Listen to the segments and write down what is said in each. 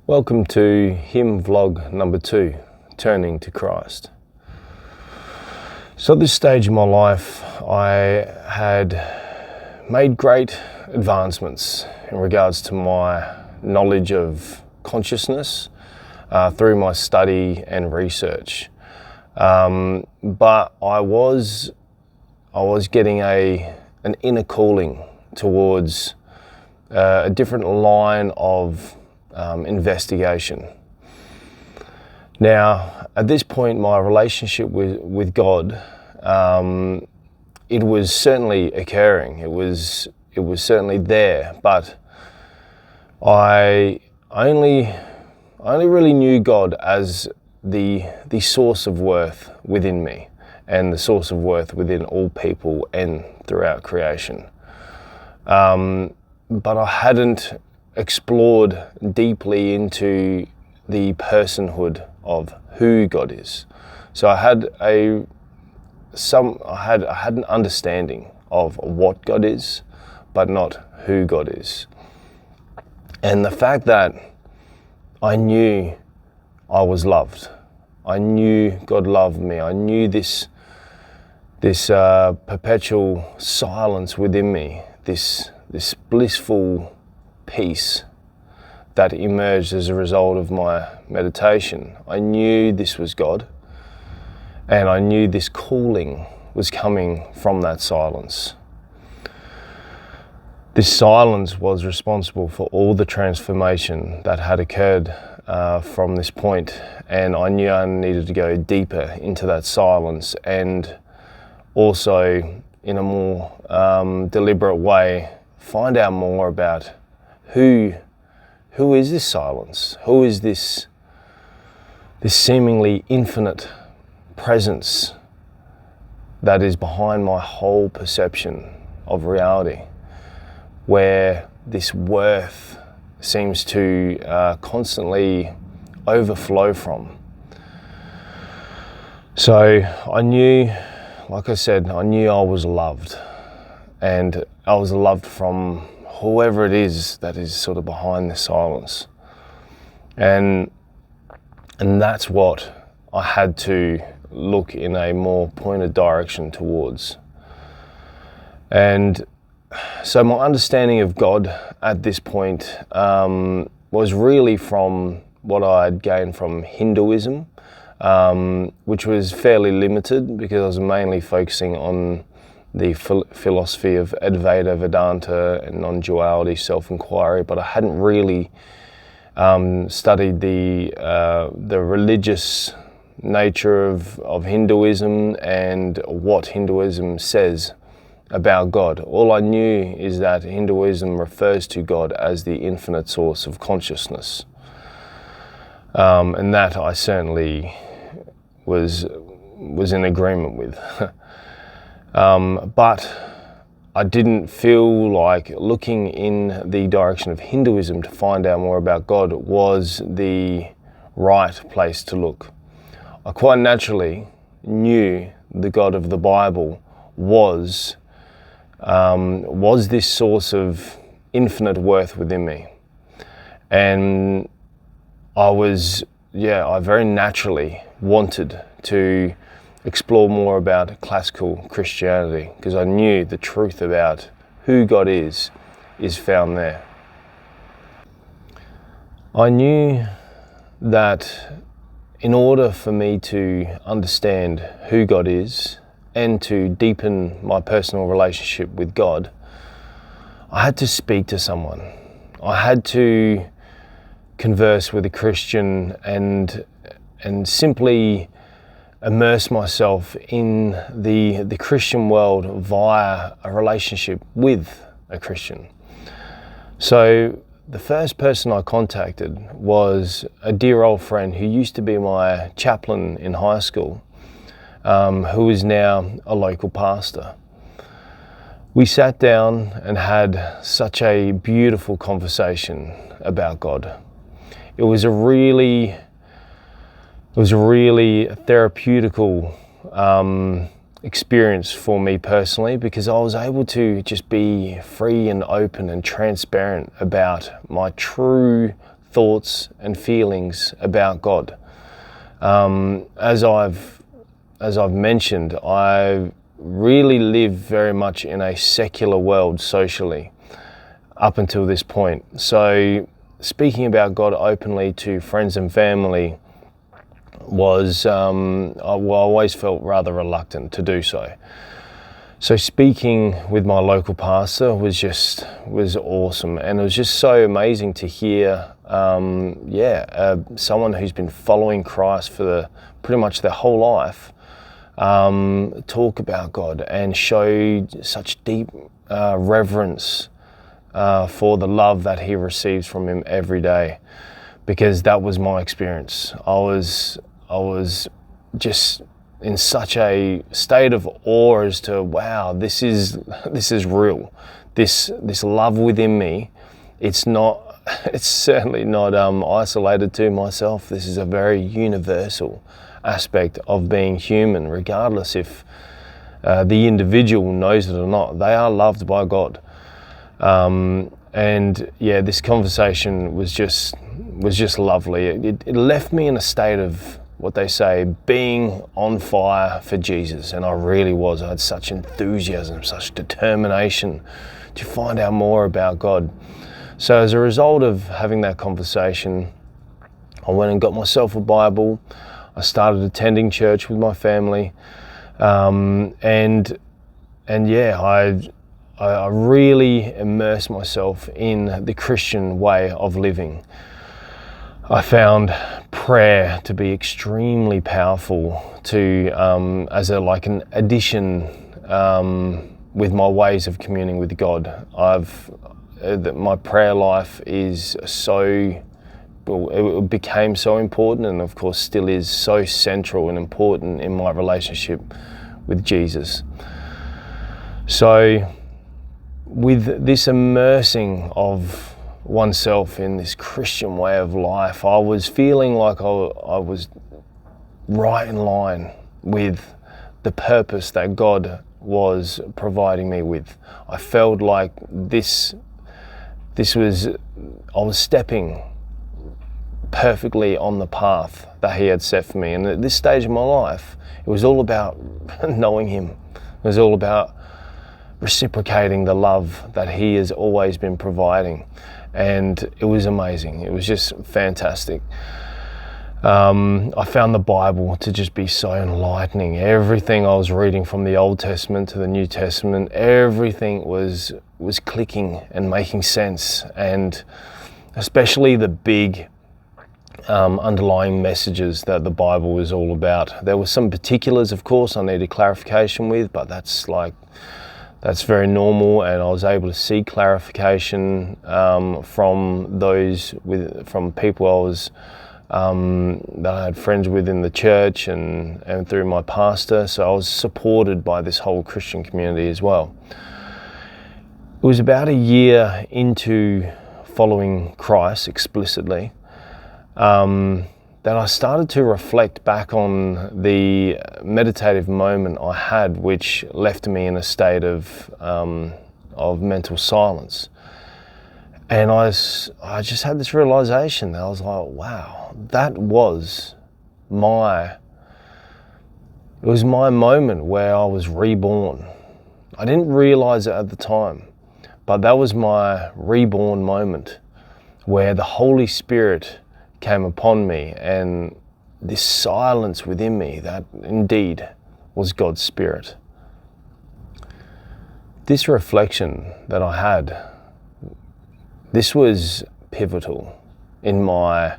Welcome to hymn vlog number 2, Turning to Christ. So at this stage in my life, I had made great advancements in regards to my knowledge of consciousness through my study and research. But I was getting an inner calling towards a different line of investigation. Now, at this point, my relationship with God, it was certainly occurring. It was certainly there, but I only really knew God as the source of worth within me and the source of worth within all people and throughout creation. But I hadn't explored deeply into the personhood of who God is. So I had an understanding of what God is, but not who God is. And the fact that I knew I was loved, I knew God loved me, I knew this perpetual silence within me, this blissful peace that emerged as a result of my meditation. I knew this was God, and I knew this calling was coming from that silence. This silence was responsible for all the transformation that had occurred from this point, and I knew I needed to go deeper into that silence and also in a more deliberate way find out more about who is this silence? Who is this seemingly infinite presence that is behind my whole perception of reality, where this worth seems to constantly overflow from? So I knew, like I said, I knew I was loved, and I was loved from whoever it is that is sort of behind the silence. And that's what I had to look in a more pointed direction towards. And so my understanding of God at this point was really from what I had gained from Hinduism, which was fairly limited because I was mainly focusing on the philosophy of Advaita Vedanta and non-duality, self-inquiry, but I hadn't really studied the religious nature of Hinduism and what Hinduism says about God. All I knew is that Hinduism refers to God as the infinite source of consciousness, and that I certainly was in agreement with. But I didn't feel like looking in the direction of Hinduism to find out more about God was the right place to look. I quite naturally knew the God of the Bible was this source of infinite worth within me. And I very naturally wanted to explore more about classical Christianity because I knew the truth about who God is found there. I knew that in order for me to understand who God is and to deepen my personal relationship with God, I had to speak to someone. I had to converse with a Christian and simply immerse myself in the Christian world via a relationship with a Christian. So the first person I contacted was a dear old friend who used to be my chaplain in high school, who is now a local pastor. We sat down and had such a beautiful conversation about God. It was a really therapeutical experience for me personally because I was able to just be free and open and transparent about my true thoughts and feelings about God. As I've mentioned, I really live very much in a secular world socially up until this point. So speaking about God openly to friends and family was, I always felt rather reluctant to do so. So speaking with my local pastor was awesome, and it was just so amazing to hear, someone who's been following Christ for pretty much their whole life, talk about God and show such deep reverence for the love that he receives from him every day, because that was my experience. I was just in such a state of awe as to, wow, this is real. This love within me, it's certainly not isolated to myself. This is a very universal aspect of being human, regardless if the individual knows it or not. They are loved by God. This conversation was just lovely. It left me in a state of, what they say, being on fire for Jesus, and I really was. I had such enthusiasm, such determination to find out more about God. So as a result of having that conversation, I went and got myself a Bible. I started attending church with my family, I really immersed myself in the Christian way of living. I found prayer to be extremely powerful as an addition with my ways of communing with God. My prayer life it became so important, and of course still is so central and important in my relationship with Jesus. So with this immersing of oneself in this Christian way of life, I was feeling like I was right in line with the purpose that God was providing me with. I felt like I was stepping perfectly on the path that he had set for me. And at this stage of my life, it was all about knowing him. It was all about reciprocating the love that he has always been providing. And it was amazing. It was just fantastic. I found the Bible to just be so enlightening. Everything I was reading, from the Old Testament to the New Testament, everything was clicking and making sense. And especially the big underlying messages that the Bible is all about. There were some particulars, of course, I needed clarification with, but that's very normal, and I was able to see clarification from people that I had friends with in the church and through my pastor. So I was supported by this whole Christian community as well. It was about a year into following Christ explicitly that I started to reflect back on the meditative moment I had, which left me in a state of mental silence. And I just had this realization that I was like, wow, it was my moment where I was reborn. I didn't realize it at the time, but that was my reborn moment, where the Holy Spirit came upon me, and this silence within me that indeed was God's Spirit. This reflection that I had, this was pivotal in my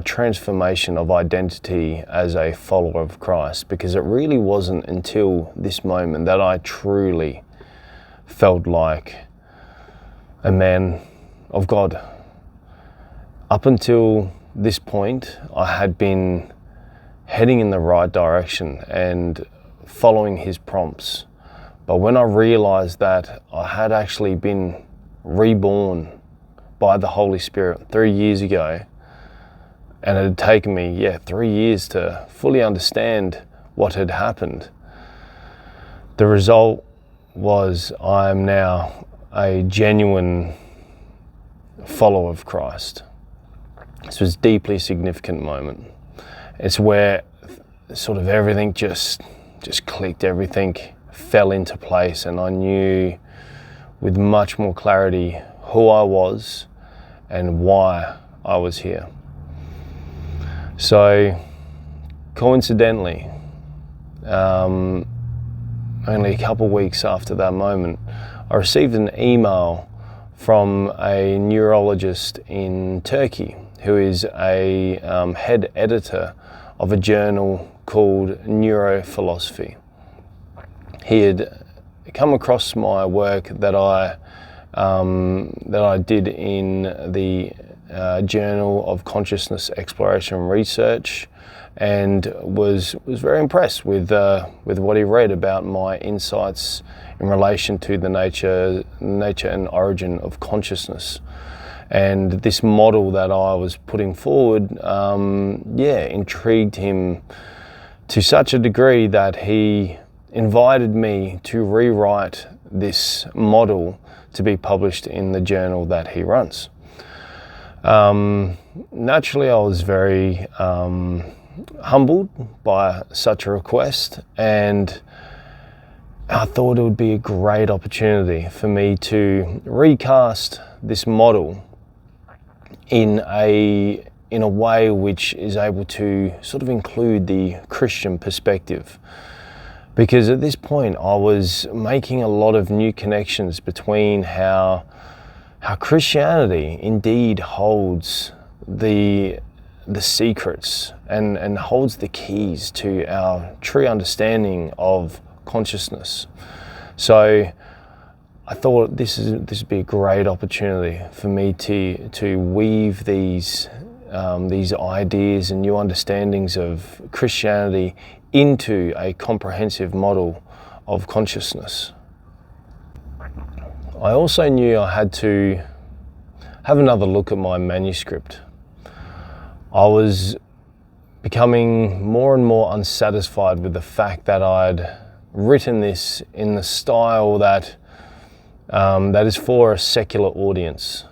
transformation of identity as a follower of Christ, because it really wasn't until this moment that I truly felt like a man of God. Up until this point, I had been heading in the right direction and following his prompts. But when I realized that I had actually been reborn by the Holy Spirit 3 years ago, and it had taken me 3 years to fully understand what had happened, the result was I am now a genuine follower of Christ. This was a deeply significant moment. It's where sort of everything just clicked, everything fell into place, and I knew with much more clarity who I was and why I was here. So coincidentally, only a couple of weeks after that moment, I received an email from a neurologist in Turkey who is a head editor of a journal called Neurophilosophy. He had come across my work that I did in the Journal of Consciousness Exploration and Research, and was very impressed with what he read about my insights in relation to the nature and origin of consciousness. And this model that I was putting forward, intrigued him to such a degree that he invited me to rewrite this model to be published in the journal that he runs. Naturally, I was very humbled by such a request, and I thought it would be a great opportunity for me to recast this model in a way which is able to sort of include the Christian perspective. Because at this point I was making a lot of new connections between how Christianity indeed holds the secrets and holds the keys to our true understanding of consciousness. So I thought this would be a great opportunity for me to weave these ideas and new understandings of Christianity into a comprehensive model of consciousness. I also knew I had to have another look at my manuscript. I was becoming more and more unsatisfied with the fact that I'd written this in the style that is for a secular audience.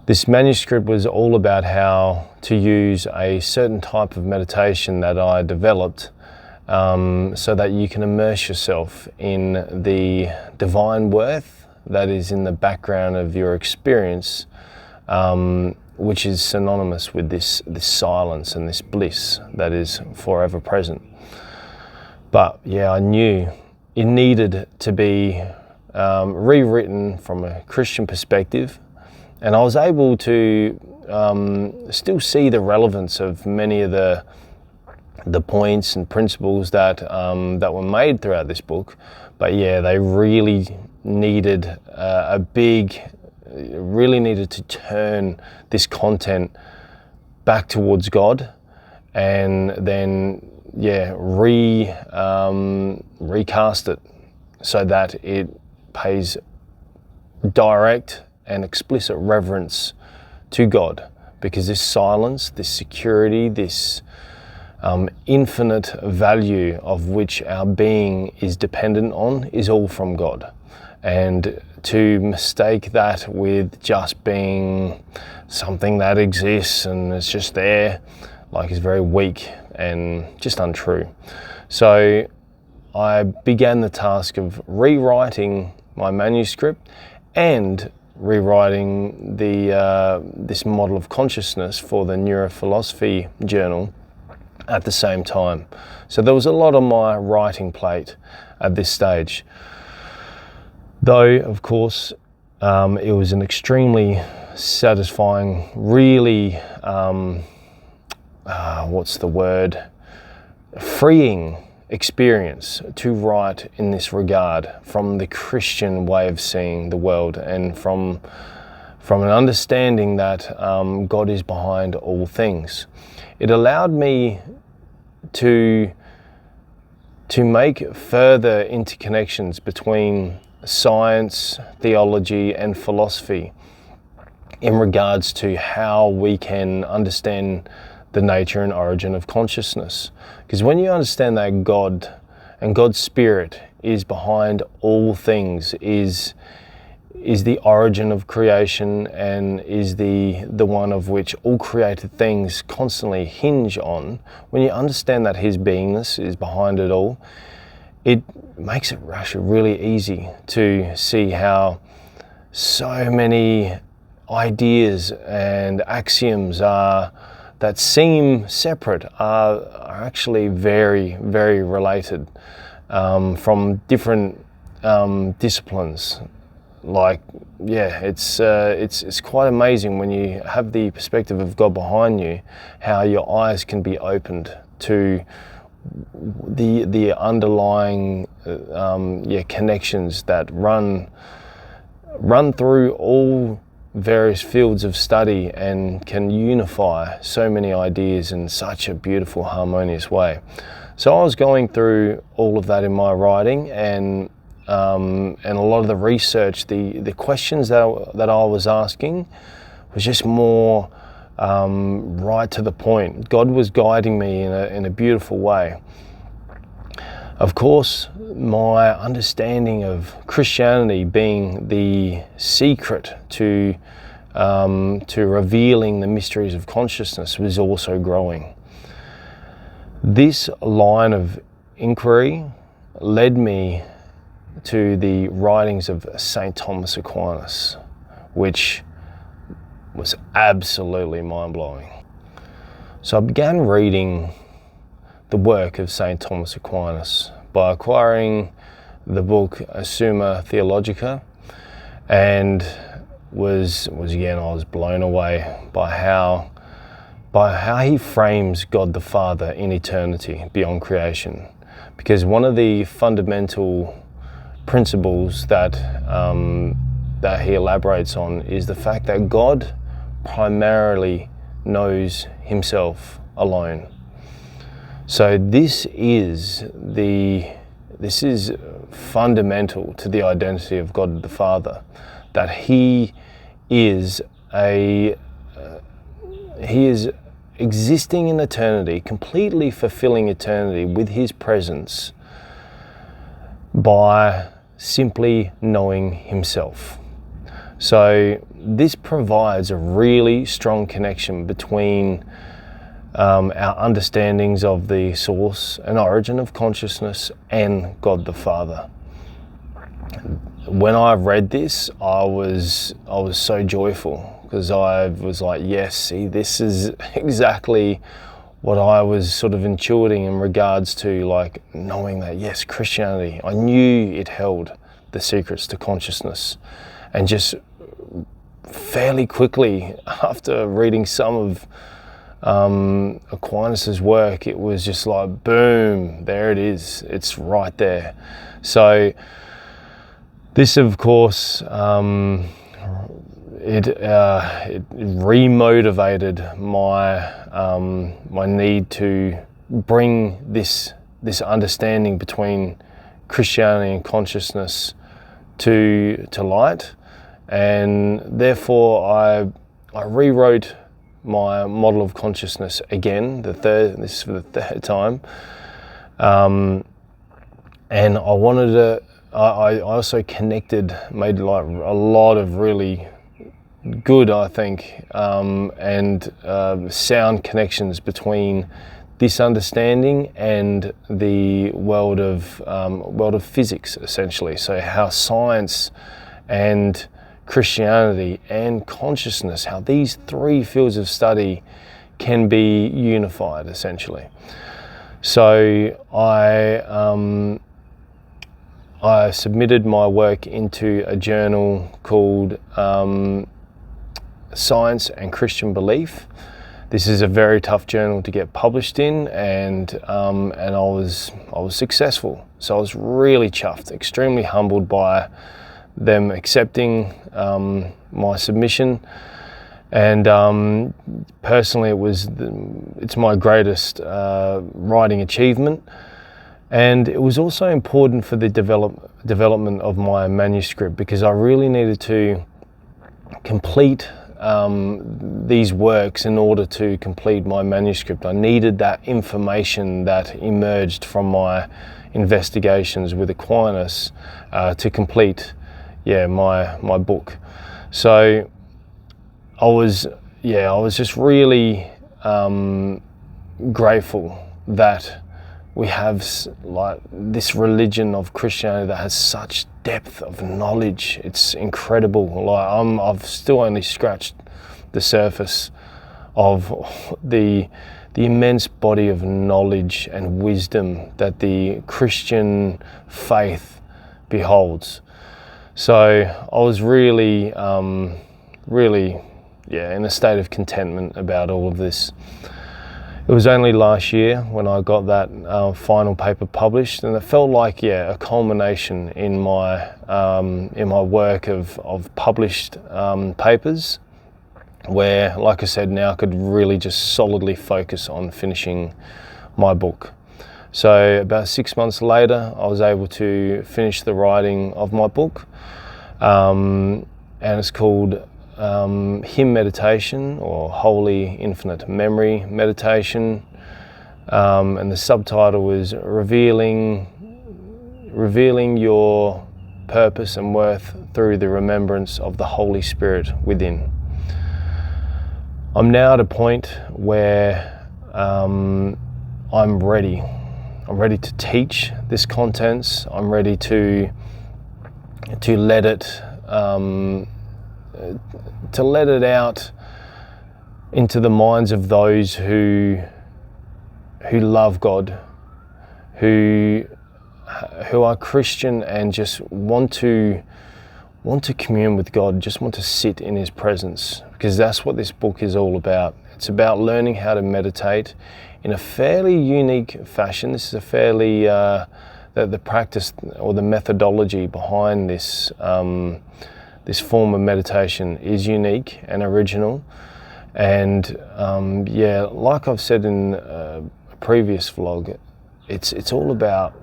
This manuscript was all about how to use a certain type of meditation that I developed so that you can immerse yourself in the divine worth that is in the background of your experience, which is synonymous with this silence and this bliss that is forever present. But yeah, I knew it needed to be rewritten from a Christian perspective, and I was able to still see the relevance of many of the points and principles that were made throughout this book. But yeah, they really needed to turn this content back towards God, and then recast it so that it pays direct and explicit reverence to God, because this silence, this security, this infinite value of which our being is dependent on is all from God. And to mistake that with just being something that exists and it's just there, is very weak and just untrue. So I began the task of rewriting my manuscript and rewriting this model of consciousness for the Neurophilosophy journal at the same time. So there was a lot on my writing plate at this stage. Though, of course, it was an extremely satisfying, really, freeing experience to write in this regard from the Christian way of seeing the world, and from an understanding that God is behind all things. It allowed me to make further interconnections between science, theology, and philosophy in regards to how we can understand the nature and origin of consciousness. Because when you understand that God and God's Spirit is behind all things, is is the origin of creation and is the one of which all created things constantly hinge on, when you understand that his beingness is behind it all, it makes it actually really easy to see how so many ideas and axioms that seem separate are actually very, very related from different disciplines. Like, yeah, it's quite amazing when you have the perspective of God behind you, how your eyes can be opened to the underlying connections that run through all various fields of study and can unify so many ideas in such a beautiful, harmonious way. So I was going through all of that in my writing, and a lot of the research, the questions that I was asking was just more right to the point. God was guiding me in a beautiful way. Of course, my understanding of Christianity being the secret to revealing the mysteries of consciousness was also growing. This line of inquiry led me to the writings of St. Thomas Aquinas, which was absolutely mind-blowing. So I began reading the work of St. Thomas Aquinas by acquiring the book Summa Theologica, and I was blown away by how he frames God the Father in eternity beyond creation. Because one of the fundamental principles that he elaborates on is the fact that God primarily knows himself alone. So this is fundamental to the identity of God the Father, that he is existing in eternity, completely fulfilling eternity with his presence by simply knowing himself. So this provides a really strong connection between our understandings of the source and origin of consciousness and God the Father. When I read this, I was so joyful, because I was like, yes, see, this is exactly what I was sort of intuiting in regards to, like, knowing that, yes, Christianity, I knew it held the secrets to consciousness. And just fairly quickly, after reading some of Aquinas' work, it was just like, boom, there it is, it's right there. So this, of course, it remotivated my need to bring this understanding between Christianity and consciousness to light, and therefore I rewrote my model of consciousness again. This is for the third time, and I wanted to. I also made like a lot of really good, I think, and sound connections between this understanding and the world of physics, essentially. So how science and Christianity and consciousness, how these three fields of study can be unified, essentially. So I submitted my work into a journal called Science and Christian Belief. This is a very tough journal to get published in, and I was successful. So I was really chuffed, extremely humbled by them accepting my submission, and personally, it's my greatest writing achievement. And it was also important for the development of my manuscript, because I really needed to complete these works in order to complete my manuscript. I needed that information that emerged from my investigations with Aquinas to complete, my book. So I was just really grateful that we have like this religion of Christianity that has such depth of knowledge. It's incredible. Like I've still only scratched the surface of the immense body of knowledge and wisdom that the Christian faith beholds. So I was really in a state of contentment about all of this. It was only last year when I got that final paper published, and it felt like a culmination in my work of published papers, where, like I said, now I could really just solidly focus on finishing my book. So about 6 months later, I was able to finish the writing of my book, and it's called Hymn Meditation, or Holy Infinite Memory Meditation, and the subtitle is revealing your purpose and worth through the remembrance of the Holy Spirit within. I'm now at a point where I'm ready. I'm ready to teach this contents. I'm ready to let it out into the minds of those who love God, who are Christian and just want to commune with God, just want to sit in His presence, because that's what this book is all about. It's about learning how to meditate in a fairly unique fashion. This is a fairly the practice or the methodology behind this this form of meditation is unique and original. And like I've said in a previous vlog, it's all about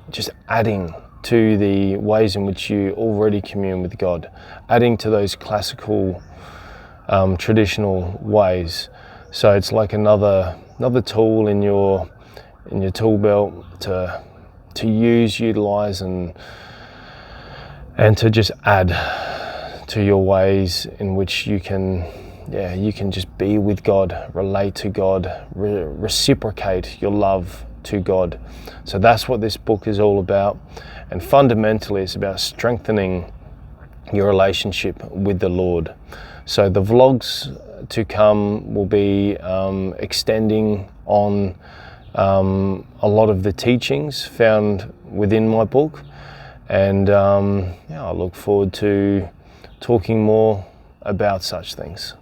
just adding to the ways in which you already commune with God, adding to those classical traditional ways. So it's like another tool in your tool belt to use, utilize, and to just add to your ways in which you can just be with God, relate to God, reciprocate your love to God. So that's what this book is all about, and fundamentally it's about strengthening your relationship with the Lord. So the vlogs to come will be extending on a lot of the teachings found within my book, and I look forward to talking more about such things.